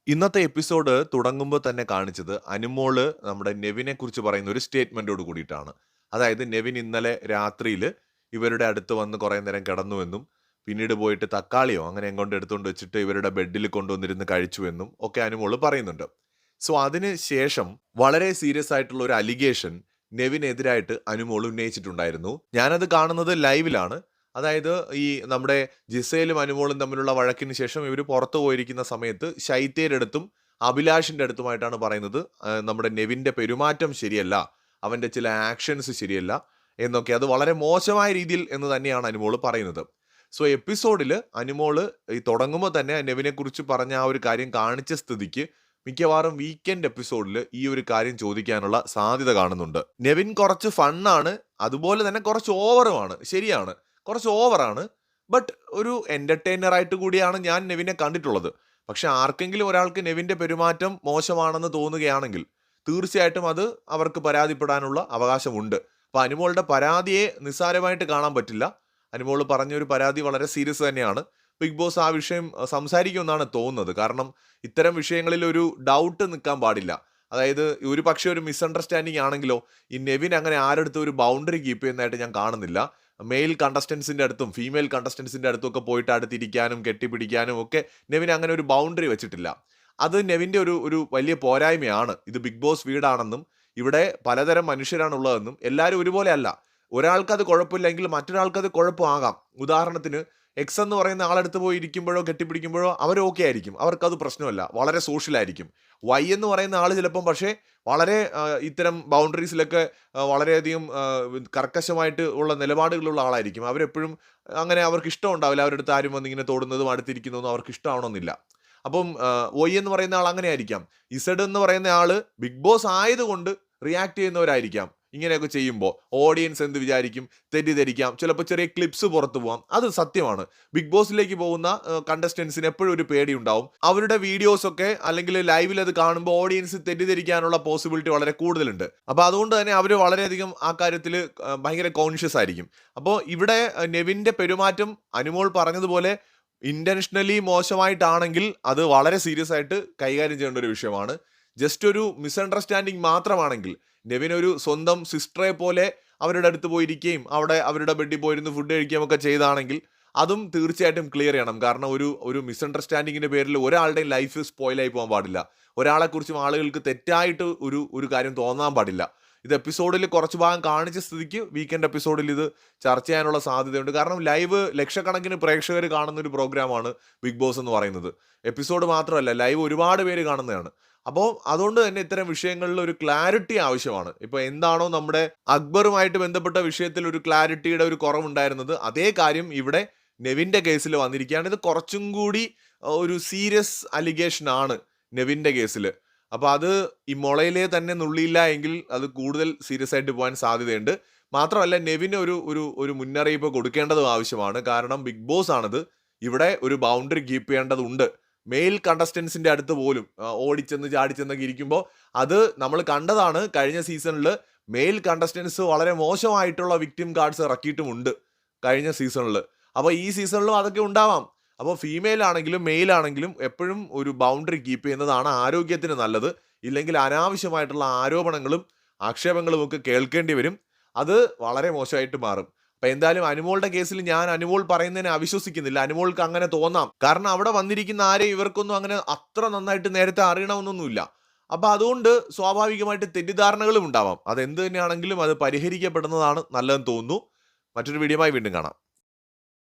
ഇന്നത്തെ എപ്പിസോഡ് തുടങ്ങുമ്പോൾ തന്നെ കാണിച്ചത് അനുമോള് നമ്മുടെ നെവിനെ കുറിച്ച് പറയുന്ന ഒരു സ്റ്റേറ്റ്മെന്റോട് കൂടിയിട്ടാണ്. അതായത് നെവിൻ ഇന്നലെ രാത്രിയിൽ ഇവരുടെ അടുത്ത് വന്ന് കുറേ നേരം കിടന്നുവെന്നും പിന്നീട് പോയിട്ട് തക്കാളിയോ അങ്ങനെ എങ്ങോട്ട് എടുത്തുകൊണ്ട് വെച്ചിട്ട് ഇവരുടെ ബെഡിൽ കൊണ്ടുവന്നിരുന്ന് കഴിച്ചുവെന്നും ഒക്കെ അനുമോള് പറയുന്നുണ്ട്. സോ അതിന് ശേഷം വളരെ സീരിയസ് ആയിട്ടുള്ള ഒരു അലിഗേഷൻ നെവിനെതിരായിട്ട് അനുമോൾ ഉന്നയിച്ചിട്ടുണ്ടായിരുന്നു. ഞാനത് കാണുന്നത് ലൈവിലാണ്. അതായത് ഈ നമ്മുടെ ജിസയിലും അനുമോളും തമ്മിലുള്ള വഴക്കിന് ശേഷം ഇവർ പുറത്തു പോയിരിക്കുന്ന സമയത്ത് ശൈത്യയുടെ അടുത്തും അഭിലാഷിന്റെ അടുത്തുമായിട്ടാണ് പറയുന്നത് നമ്മുടെ നെവിന്റെ പെരുമാറ്റം ശരിയല്ല, അവന്റെ ചില ആക്ഷൻസ് ശരിയല്ല എന്നൊക്കെ. അത് വളരെ മോശമായ രീതിയിൽ എന്ന് തന്നെയാണ് അനുമോള് പറയുന്നത്. സോ എപ്പിസോഡിൽ അനുമോള് ഈ തുടങ്ങുമ്പോൾ തന്നെ നെവിനെ കുറിച്ച് പറഞ്ഞ ആ ഒരു കാര്യം കാണിച്ച സ്ഥിതിക്ക് മിക്കവാറും വീക്കെൻഡ് എപ്പിസോഡിൽ ഈ ഒരു കാര്യം ചോദിക്കാനുള്ള സാധ്യത കാണുന്നുണ്ട്. നെവിൻ കുറച്ച് ഫണ്ണാണ്, അതുപോലെ തന്നെ കുറച്ച് ഓവറുമാണ്. ശരിയാണ്, കുറച്ച് ഓവറാണ്. ബട്ട് ഒരു എന്റർടൈനർ ആയിട്ട് കൂടിയാണ് ഞാൻ നെവിനെ കണ്ടിട്ടുള്ളത്. പക്ഷെ ആർക്കെങ്കിലും ഒരാൾക്ക് നെവിന്റെ പെരുമാറ്റം മോശമാണെന്ന് തോന്നുകയാണെങ്കിൽ തീർച്ചയായിട്ടും അത് അവർക്ക് പരാതിപ്പെടാനുള്ള അവകാശമുണ്ട്. അപ്പൊ അനുമോളുടെ പരാതിയെ നിസ്സാരമായിട്ട് കാണാൻ പറ്റില്ല. അനുമോൾ പറഞ്ഞൊരു പരാതി വളരെ സീരിയസ് തന്നെയാണ്. ബിഗ് ബോസ് ആ വിഷയം സംസാരിക്കുമെന്നാണ് തോന്നുന്നത്. കാരണം ഇത്തരം വിഷയങ്ങളിൽ ഒരു ഡൗട്ട് നിൽക്കാൻ പാടില്ല. അതായത് ഒരു പക്ഷേ ഒരു മിസ്അണ്ടർസ്റ്റാൻഡിങ് ആണെങ്കിലോ ഈ നെവിൻ അങ്ങനെ ആരെടുത്തും ഒരു ബൗണ്ടറി കീപ്പ് ചെയ്യുന്നതായിട്ട് ഞാൻ കാണുന്നില്ല. മെയിൽ കണ്ടസ്റ്റൻസിന്റെ അടുത്തും ഫീമെയിൽ കണ്ടസ്റ്റൻസിന്റെ അടുത്തും ഒക്കെ പോയിട്ട് അടുത്തിരിക്കാനും കെട്ടിപ്പിടിക്കാനും ഒക്കെ നെവിൻ അങ്ങനെ ഒരു ബൗണ്ടറി വെച്ചിട്ടില്ല. അത് നെവിന്റെ ഒരു ഒരു വലിയ പോരായ്മയാണ്. ഇത് ബിഗ് ബോസ് വീടാണെന്നും ഇവിടെ പലതരം മനുഷ്യരാണുള്ളതെന്നും എല്ലാവരും ഒരുപോലെ അല്ല. ഒരാൾക്കത് കുഴപ്പമില്ലെങ്കിൽ മറ്റൊരാൾക്കത് കുഴപ്പമാകാം. ഉദാഹരണത്തിന് എക്സ് എന്ന് പറയുന്ന ആളെടുത്ത് പോയി ഇരിക്കുമ്പോഴോ കെട്ടിപ്പിടിക്കുമ്പോഴോ അവർ ഓക്കെ ആയിരിക്കും, അവർക്കത് പ്രശ്നമല്ല, വളരെ സോഷ്യലായിരിക്കും. വൈ എന്ന് പറയുന്ന ആൾ ചിലപ്പം പക്ഷേ വളരെ ഇത്തരം ബൗണ്ടറീസിലൊക്കെ വളരെയധികം കർക്കശമായിട്ട് ഉള്ള നിലപാടുകളുള്ള ആളായിരിക്കും. അവരെപ്പോഴും അങ്ങനെ അവർക്ക് ഇഷ്ടം ഉണ്ടാവില്ല, അവരുടെ അടുത്ത് ആരും വന്ന് ഇങ്ങനെ തൊടുന്നതും അടുത്തിരിക്കുന്നതും അവർക്ക് ഇഷ്ടമാവണമെന്നില്ല. അപ്പം ഒയ് എന്ന് പറയുന്ന ആൾ അങ്ങനെ ആയിരിക്കാം. ഇസഡ് എന്ന് പറയുന്ന ആള് ബിഗ് ബോസ് ആയതുകൊണ്ട് റിയാക്ട് ചെയ്യുന്നവരായിരിക്കാം. ഇങ്ങനെയൊക്കെ ചെയ്യുമ്പോൾ ഓഡിയൻസ് എന്ത് വിചാരിക്കും, തെറ്റിദ്ധരിക്കാം, ചിലപ്പോൾ ചെറിയ ക്ലിപ്സ് പുറത്തു പോകാം. അത് സത്യമാണ്. ബിഗ് ബോസിലേക്ക് പോകുന്ന കണ്ടസ്റ്റൻസിന് എപ്പോഴും ഒരു പേടി ഉണ്ടാവും. അവരുടെ വീഡിയോസ് ഒക്കെ അല്ലെങ്കിൽ ലൈവിൽ അത് കാണുമ്പോൾ ഓഡിയൻസ് തെറ്റിദ്ധരിക്കാനുള്ള പോസിബിലിറ്റി വളരെ കൂടുതലുണ്ട്. അപ്പോൾ അതുകൊണ്ട് തന്നെ അവർ വളരെയധികം ആ കാര്യത്തിൽ ഭയങ്കര കോൺഷ്യസ് ആയിരിക്കും. അപ്പോൾ ഇവിടെ നെവിന്റെ പെരുമാറ്റം അനുമോൾ പറഞ്ഞതുപോലെ ഇന്റൻഷനലി മോശമായിട്ടാണെങ്കിൽ അത് വളരെ സീരിയസ് ആയിട്ട് കൈകാര്യം ചെയ്യേണ്ട ഒരു വിഷയമാണ്. ജസ്റ്റ് ഒരു മിസ്അണ്ടർസ്റ്റാൻഡിങ് മാത്രമാണെങ്കിൽ നെവിൻ ഒരു സ്വന്തം സിസ്റ്ററെ പോലെ അവരുടെ അടുത്ത് പോയിരിക്കുകയും അവിടെ അവരുടെ ബെഡിൽ പോയിരുന്ന് ഫുഡ് കഴിക്കുകയും ഒക്കെ ചെയ്താണെങ്കിൽ അതും തീർച്ചയായിട്ടും ക്ലിയർ ചെയ്യണം. കാരണം ഒരു ഒരു മിസ്അണ്ടർസ്റ്റാൻഡിങ്ങിന്റെ പേരിൽ ഒരാളുടെയും ലൈഫ് സ്പോയിലായി പോകാൻ പാടില്ല. ഒരാളെക്കുറിച്ചും ആളുകൾക്ക് തെറ്റായിട്ട് ഒരു കാര്യം തോന്നാൻ പാടില്ല. ഇത് എപ്പിസോഡിൽ കുറച്ച് ഭാഗം കാണിച്ച സ്ഥിതിക്ക് വീക്കെൻഡ് എപ്പിസോഡിൽ ഇത് ചർച്ച ചെയ്യാനുള്ള സാധ്യതയുണ്ട്. കാരണം ലൈവ് ലക്ഷക്കണക്കിന് പ്രേക്ഷകർ കാണുന്ന ഒരു പ്രോഗ്രാമാണ് ബിഗ് ബോസ് എന്ന് പറയുന്നത്. എപ്പിസോഡ് മാത്രമല്ല, ലൈവ് ഒരുപാട് പേര് കാണുന്നതാണ്. അപ്പോൾ അതുകൊണ്ട് തന്നെ ഇത്തരം വിഷയങ്ങളിൽ ഒരു ക്ലാരിറ്റി ആവശ്യമാണ്. ഇപ്പോൾ എന്താണോ നമ്മുടെ അക്ബറുമായിട്ട് ബന്ധപ്പെട്ട വിഷയത്തിൽ ഒരു ക്ലാരിറ്റിയുടെ ഒരു കുറവുണ്ടായിരുന്നത്, അതേ കാര്യം ഇവിടെ നെവിന്റെ കേസിൽ വന്നിരിക്കുകയാണ്. ഇത് കുറച്ചും കൂടി ഒരു സീരിയസ് അലിഗേഷൻ ആണ് നെവിന്റെ കേസിൽ. അപ്പോൾ അത് ഈ മുളയിലെ തന്നെ നുള്ളിയില്ല എങ്കിൽ അത് കൂടുതൽ സീരിയസ് ആയിട്ട് പോകാൻ സാധ്യതയുണ്ട്. മാത്രമല്ല നെവിന് ഒരു ഒരു ഒരു മുന്നറിയിപ്പ് കൊടുക്കേണ്ടതും ആവശ്യമാണ്. കാരണം ബിഗ് ബോസ് ആണത്. ഇവിടെ ഒരു ബൗണ്ടറി കീപ്പ് ചെയ്യേണ്ടതുണ്ട്. മെയിൽ കണ്ടസ്റ്റൻസിന്റെ അടുത്ത് പോലും ഓടിച്ചെന്ന് ചാടിച്ചെന്നൊക്കെ ഇരിക്കുമ്പോൾ അത് നമ്മൾ കണ്ടതാണ്. കഴിഞ്ഞ സീസണിൽ മെയിൽ കണ്ടസ്റ്റൻസ് വളരെ മോശമായിട്ടുള്ള വിക്ടിം കാർഡ്സ് ഇറക്കിയിട്ടുമുണ്ട് കഴിഞ്ഞ സീസണിൽ. അപ്പോൾ ഈ സീസണിലും അതൊക്കെ ഉണ്ടാവാം. അപ്പോൾ ഫീമെയിൽ ആണെങ്കിലും മെയിൽ ആണെങ്കിലും എപ്പോഴും ഒരു ബൗണ്ടറി കീപ്പ് ചെയ്യുന്നതാണ് ആരോഗ്യത്തിന് നല്ലത്. ഇല്ലെങ്കിൽ അനാവശ്യമായിട്ടുള്ള ആരോപണങ്ങളും ആക്ഷേപങ്ങളും ഒക്കെ കേൾക്കേണ്ടി വരും. അത് വളരെ മോശമായിട്ട് മാറും. അപ്പൊ എന്തായാലും അനുമോളുടെ കേസിൽ ഞാൻ അനുമോൾ പറയുന്നതിനെ അവിശ്വസിക്കുന്നില്ല. അനുമോൾക്ക് അങ്ങനെ തോന്നാം. കാരണം അവിടെ വന്നിരിക്കുന്ന ആരെയും ഇവർക്കൊന്നും അങ്ങനെ അത്ര നന്നായിട്ട് നേരത്തെ അറിയണമെന്നൊന്നുമില്ല. അപ്പൊ അതുകൊണ്ട് സ്വാഭാവികമായിട്ട് തെറ്റിദ്ധാരണകളും ഉണ്ടാവാം. അതെന്ത് തന്നെയാണെങ്കിലും അത് പരിഹരിക്കപ്പെടുന്നതാണ് നല്ലതെന്ന് തോന്നുന്നു. മറ്റൊരു വീഡിയോയുമായി വീണ്ടും കാണാം.